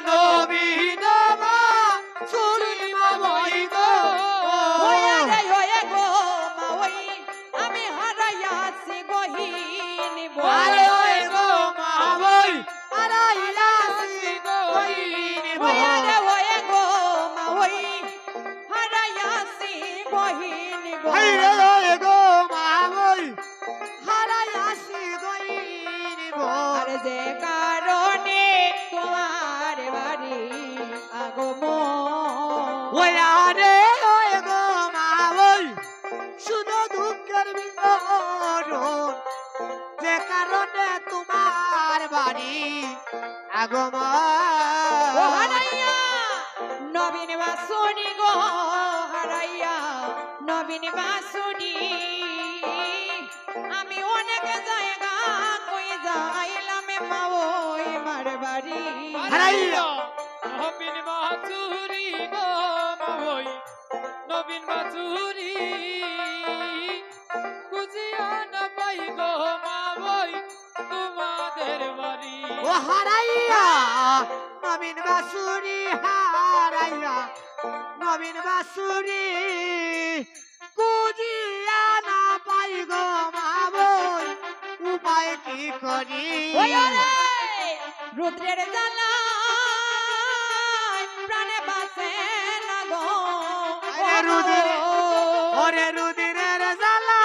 নবীন বাসুরি মাওই গো ওরে গো মাওই আমি হারাইয়াছি গহীন আরে ওই গো মাওই হারাইয়াছি গহীন ওরে গো মাওই হারাইয়াছি গহীন আরে ওই গো মাওই হারাইয়াছি গহীন আর যে কারণে তোমার বাড়ি আগমন ওই আরে ওই গো মাওই শুধু দুঃখের বিবরণ যে কারণে তোমার বাড়ি আগমন ও হারাইয়া নবীন বাসুনি গো হারাইয়া নবীন বাসুনি আমি অনেক জায়গা কই যাইলাম মাওই মার বাড়ি হারাইয়া নবীন বাছুরি গো মাওই নবীন বাছুরি খুঁজিয়া না পাই গো মাওই তোমাদের বাড়ি ও হারাইয়া নবীন বাসুরি হারাইয়া নবীন বাসুরি কুজিয়া না পাই গো মাবই উপায় কি করি ওই ওরে রুদ্রের জ্বালা প্রাণে বাঁচে না গো ওরে রুদ্রে ওরে রুদ্রের জ্বালা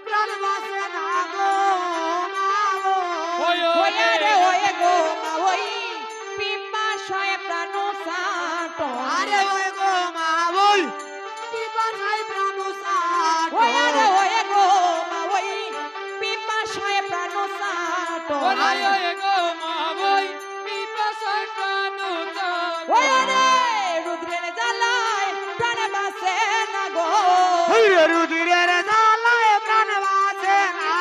প্রাণ বাসে না গো মাবই ওরে ওয়ে গো মাওই পিপাসায় প্রাণ সাটো আরে ওই গো মাবই পিপাসায় প্রাণ সাটো ওরে ওয়ে গো মাওই পিপাসায় প্রাণ সাটো ওরে ওরে গো মাওই পিপাসায় প্রাণ চাটো ওরে রুদ্রের জ্বালায় প্রাণে বাঁচে না গো ওরে রুদ্রের জ্বালায় প্রাণ বাঁচে না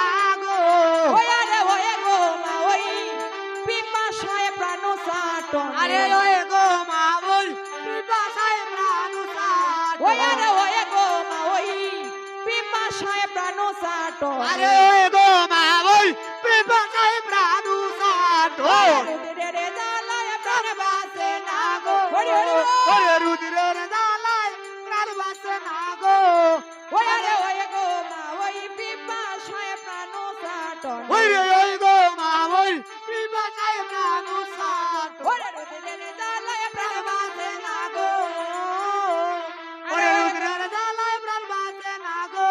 গো ওরে গো মাওই পিপাসায় প্রাণ সাটো আরে ওই গো মাবই পিপাসায় প্রাণ সাটো ওরে গো মাওই পিপাসায় প্রাণ সাটো আরে ওই গো মাবই পিপাসায় প্রাণ সাটো রুদ্রের জ্বালায় প্রাণ বাঁচে না গো ওরে রুদ্রের জ্বালায় প্রাণ বাঁচে না গো ওরে গো মাওই পিপাসায় প্রাণ সাটো ওই গো মাবই পিপাসায় প্রাণ সাটো ওরে রুদ্রের জ্বালায় প্রাণ বাঁচে না গো ওরে রুদ্রের জ্বালায় প্রাণ বাঁচে না গো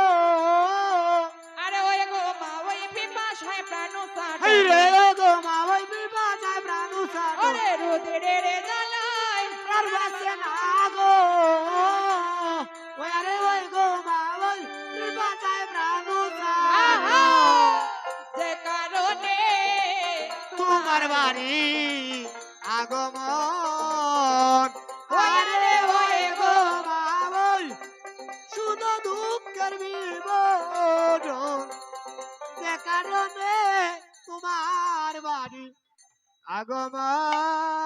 আরে ওরে গো মাওই পিপাসায় প্রাণ সাটো এই রে গো মাবই পিপাসায় প্রাণ সাটো ওরে রুদ্রের জ্বালায় প্রাণ বাঁচে না গো ওই আরে ওই গো মাবই পিপাসায় প্রাণ আহা সাটো যে কারণে তোমার বাড়ি আগমন আরে ওই গো মাবই শুধু দুঃখের বিবরণ যে কারণে তোমার বাড়ি আগমন